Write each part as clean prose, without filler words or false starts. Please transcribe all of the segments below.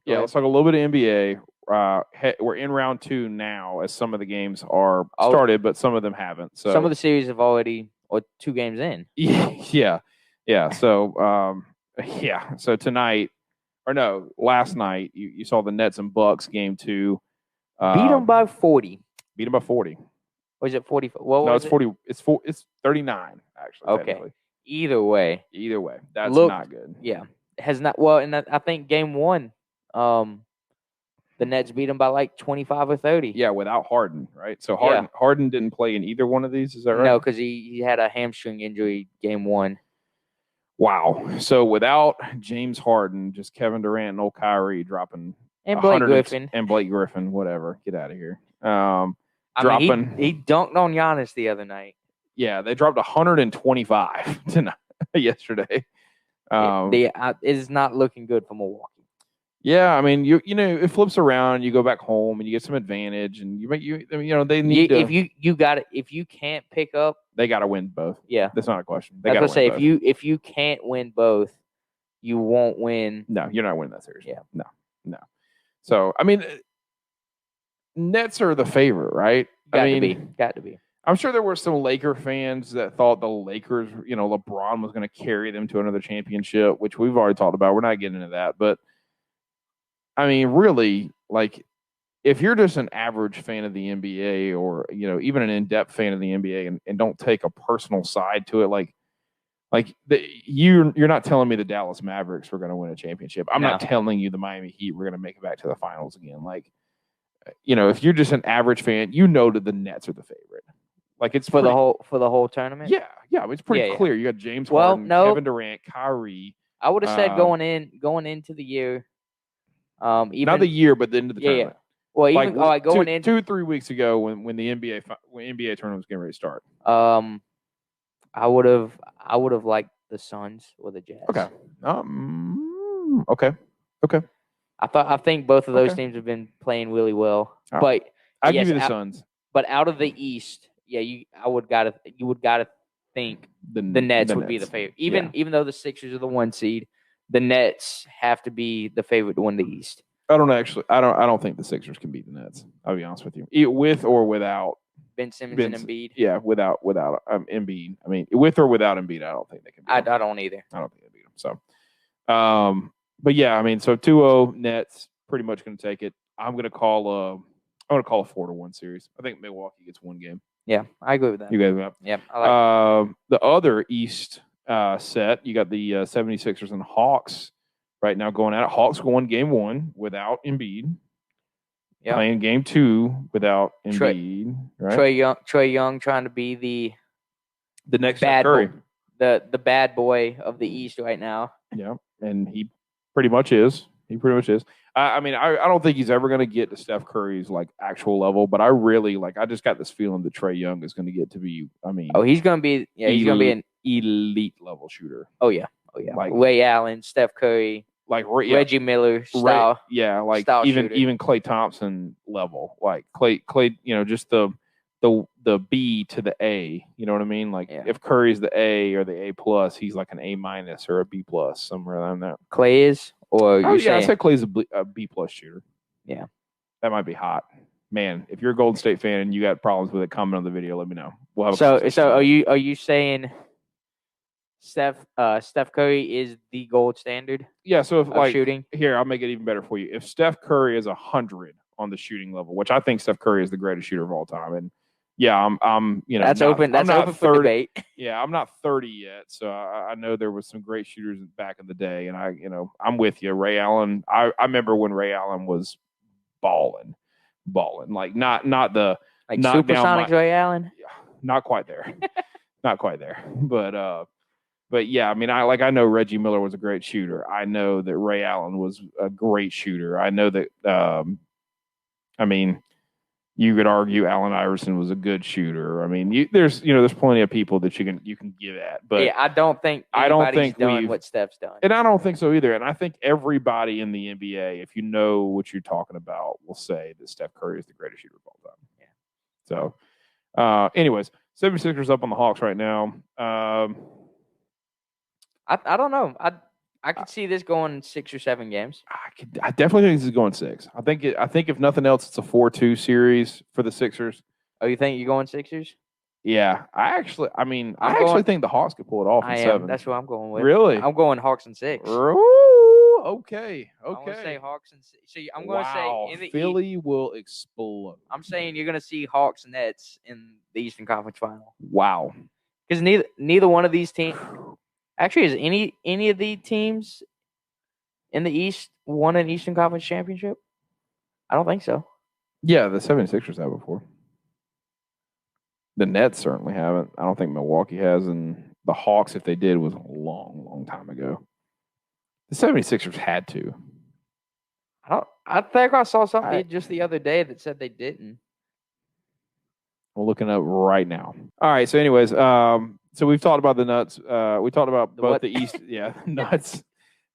Yeah, let's talk a little bit of NBA. We're in round 2 now, as some of the games are started, but some of them haven't. So some of the series have already, or 2 games in. Yeah. So So tonight, or no, last night you saw the Nets and Bucks game 2. Beat them by 40. Beat them by 40. Was it 40? What No, was it's 40. It's 39 actually. Okay. Either way, that's not good. Yeah, has not. Well, and I think game 1, the Nets beat them by like 25 or 30. Yeah, without Harden, right? So Harden didn't play in either one of these. Is that right? No, because he had a hamstring injury game 1. Wow. So without James Harden, just Kevin Durant and old Kyrie dropping and Blake Griffin and Blake Griffin, whatever. Get out of here. He dunked on Giannis the other night. Yeah, they dropped 125 yesterday. It is not looking good for Milwaukee. Yeah, I mean, you know, it flips around. You go back home and you get some advantage, and they need to. If you can't pick up, they got to win both. Yeah, that's not a question. They got to say both. if you can't win both, you won't win. No, you're not winning that series. Yeah, no. So I mean, Nets are the favorite, right? Got to be. I'm sure there were some Laker fans that thought the Lakers, LeBron was going to carry them to another championship, which we've already talked about. We're not getting into that, but I mean, really, like, if you're just an average fan of the NBA, or even an in-depth fan of the NBA, and don't take a personal side to it, you're not telling me the Dallas Mavericks were going to win a championship. I'm not telling you the Miami Heat were going to make it back to the finals again. If you're just an average fan, that the Nets are the favorite. It's for the whole tournament. Yeah. I mean, it's pretty clear. You got James Harden, Kevin Durant, Kyrie. I would have said going into the year. Not the year, but the end of the tournament. Yeah. Well, even going in 2 or 3 weeks ago when the NBA tournament was getting ready to start. I would have liked the Suns or the Jazz. Okay. Okay. I think both of those teams have been playing really well, but I'll give you the Suns. But out of the East, you would gotta think the Nets would be the favorite. Even though the Sixers are the 1 seed, the Nets have to be the favorite to win the East. I don't think the Sixers can beat the Nets. I'll be honest with you, with or without Ben Simmons and Embiid. Yeah, without Embiid. I mean, with or without Embiid, I don't think they can beat them. I don't either. I don't think they beat them. So, but yeah, I mean, so 2-0 Nets pretty much going to take it. I'm going to call a 4-1 series. I think Milwaukee gets 1 game. Yeah, I agree with that. You guys with that? Yeah, I like the other East set, you got the 76ers and Hawks right now going at it. Hawks won game 1 without Embiid. Yep. Playing game 2 without Embiid. Trae Young trying to be the next bad Curry. The bad boy of the East right now. Yeah, and he pretty much is. I mean, I don't think he's ever going to get to Steph Curry's actual level, but I really I just got this feeling that Trae Young is going to get to be. I mean, he's going to be. Yeah, he's going to be an elite level shooter. Oh yeah. Ray Allen, Steph Curry, Reggie Miller style. Even Klay Thompson level. Klay, just the B to the A. You know what I mean? If Curry's the A or the A plus, he's like an A minus or a B plus, somewhere around there. Klay is. I said Clay's a B plus shooter. Yeah, that might be hot, man. If you're a Golden State fan and you got problems with it, comment on the video. Let me know. We'll have so are you saying Steph Curry is the gold standard? Yeah. So if shooting here, I'll make it even better for you. If Steph Curry is 100 on the shooting level, which I think Steph Curry is the greatest shooter of all time, and yeah, I'm that's open. That's open for debate. Yeah, I'm not 30 yet, so I know there was some great shooters back in the day, and I'm with you. Ray Allen. I remember when Ray Allen was balling, not the Supersonics Ray Allen. Not quite there, but yeah, I mean, I know Reggie Miller was a great shooter. I know that Ray Allen was a great shooter. I know that. I mean. You could argue Allen Iverson was a good shooter. I mean, there's plenty of people that you can give at, but I don't think done what Steph's done, and I don't think so either. And I think everybody in the NBA, if you know what you're talking about, will say that Steph Curry is the greatest shooter of all time. Yeah. So, anyways, 76ers up on the Hawks right now. I don't know. I could see this going 6 or 7 games. I definitely think this is going 6. I think if nothing else, it's a 4-2 series for the Sixers. Oh, you think you're going Sixers? Yeah, I actually think the Hawks could pull it off in 7. That's what I'm going with. Really? I'm going Hawks in 6. Ooh, okay. I'm going to say Hawks in 6. So I'm going to say in the Philly will explode. I'm saying you're going to see Hawks and Nets in the Eastern Conference Final. Wow. Because neither one of these teams actually is any of the teams in the East won an Eastern Conference championship? I don't think so. Yeah, the 76ers have before. The Nets certainly haven't. I don't think Milwaukee has, and the Hawks, if they did, was a long, long time ago. The 76ers had to. I think I saw something just the other day that said they didn't. We're looking up right now. All right. So, anyways, so we've talked about the Nuts. We talked about both the East. Yeah, Nuts.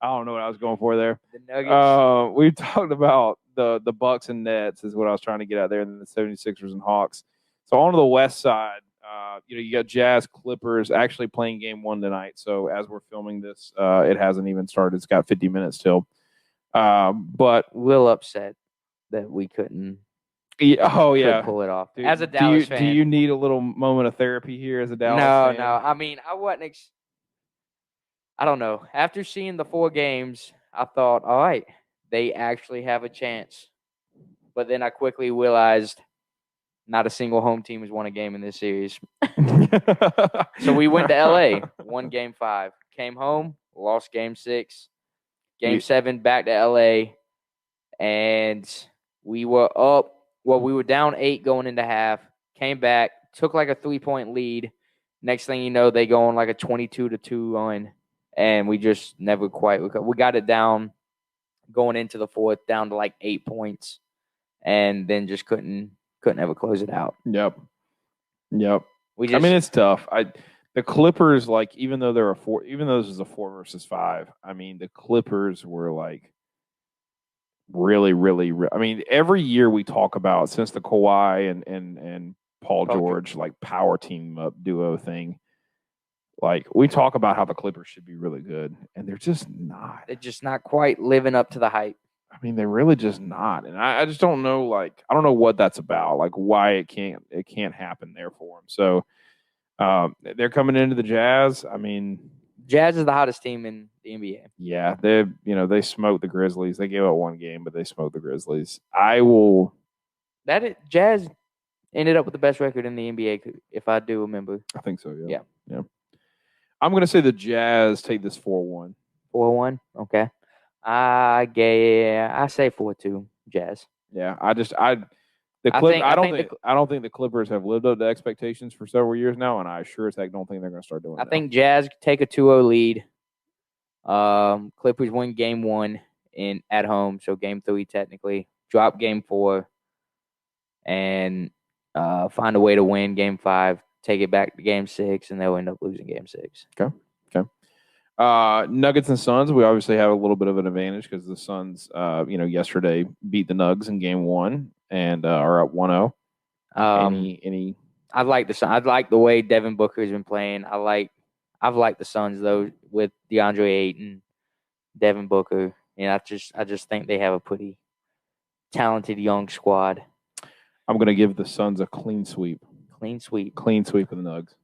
I don't know what I was going for there. The Nuggets. We talked about the Bucks and Nets is what I was trying to get out there, and then the 76ers and Hawks. So on to the West side, you got Jazz, Clippers actually playing game 1 tonight. So as we're filming this, it hasn't even started. It's got 50 minutes till. But Will upset that we couldn't. Yeah. Pull it off. Dude, as a Dallas fan. Do you need a little moment of therapy here as a Dallas fan? No. I mean, I wasn't. I don't know. After seeing the 4 games, I thought, all right, they actually have a chance. But then I quickly realized not a single home team has won a game in this series. So we went to L.A., won Game 5. Came home, lost Game 6. Game 7, back to L.A., and we were up. Well, we were down 8 going into half. Came back, took like a 3-point lead. Next thing you know, they go on like a 22-2 run, and we just never quite recovered. We got it down going into the 4th, down to like 8 points, and then just couldn't ever close it out. Yep. It's tough. The Clippers, like, even though this is a 4 versus 5, I mean, the Clippers were like really, really. I mean, every year we talk about since the Kawhi and Paul George like power team up duo thing. Like, we talk about how the Clippers should be really good, and they're just not. They're just not quite living up to the hype. I mean, they're really just not, and I just don't know. Like, I don't know what that's about. Like, why it can't happen there for them. So, they're coming into the Jazz. I mean, Jazz is the hottest team in the NBA. Yeah, they smoked the Grizzlies. They gave up 1 game, but they smoked the Grizzlies. Jazz ended up with the best record in the NBA, if I do remember. I think so. Yeah. I'm going to say the Jazz take this 4-1. 4-1. Okay. I say 4-2 Jazz. Yeah, I don't think the Clippers have lived up to expectations for several years now, and I sure as heck don't think they're going to start doing it. I think Jazz take a 2-0 lead. Clippers win Game 1 at home, so Game 3 technically. Drop Game 4, and find a way to win Game 5. Take it back to Game 6, and they'll end up losing Game 6. Okay. Nuggets and Suns, we obviously have a little bit of an advantage because the Suns, yesterday beat the Nugs in Game 1 and are up 1-0. I like the Suns. I like the way Devin Booker has been playing. I've liked the Suns though with DeAndre Ayton, Devin Booker, and I just think they have a pretty talented young squad. I'm going to give the Suns a clean sweep. Clean sweep of the Nugs.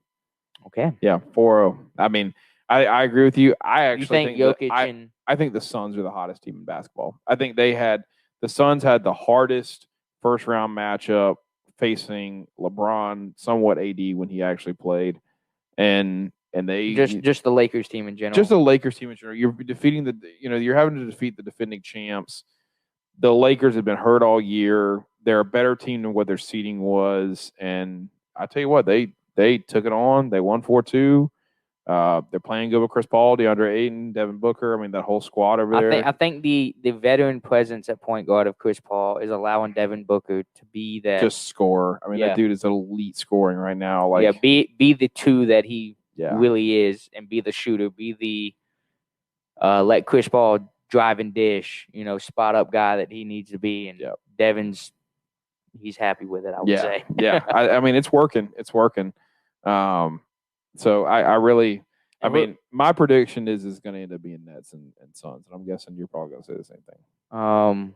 Okay. Yeah, 4-0. I mean, I agree with you. I actually think Jokic I think the Suns are the hottest team in basketball. I think the Suns had the hardest first round matchup facing LeBron, somewhat AD when he actually played, and they just the Lakers team in general. Just the Lakers team in general. You're defeating you're having to defeat the defending champs. The Lakers have been hurt all year. They're a better team than what their seeding was, and I tell you what, they took it on. They won 4-2. They're playing good with Chris Paul, DeAndre Ayton, Devin Booker. I mean, that whole squad over there. I think the veteran presence at point guard of Chris Paul is allowing Devin Booker to be that just score. I mean, that dude is elite scoring right now. Like, be the 2 that he really is, and be the shooter. Be the let Chris Paul drive and dish. Spot up guy that he needs to be, and Devin's. He's happy with it, I would say. I mean, it's working. It's working. So I really I mean, my prediction is it's going to end up being Nets and Suns, and I'm guessing you're probably going to say the same thing.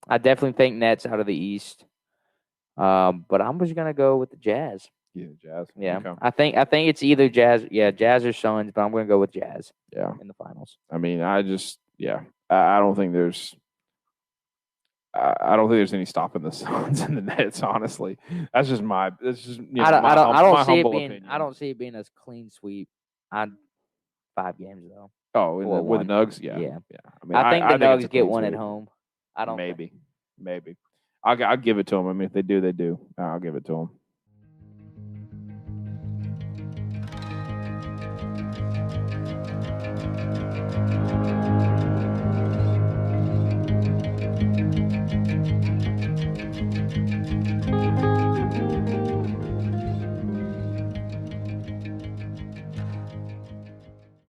I definitely think Nets out of the East. But I'm just gonna go with the Jazz. Yeah, Jazz. Yeah, Okay. I think it's either Jazz. Yeah, Jazz or Suns, but I'm gonna go with Jazz. Yeah, in the finals. I mean, I don't think there's. I don't think there's any stopping the Suns and the Nets. Honestly, that's just my. That's just I don't see it being. Opinion. I don't see it being a clean sweep. On 5 games though. Oh, with the Nugs, yeah. I mean, I think the Nugs get one at home. I don't. Maybe. I'll give it to them. I mean, if they do, they do. I'll give it to them.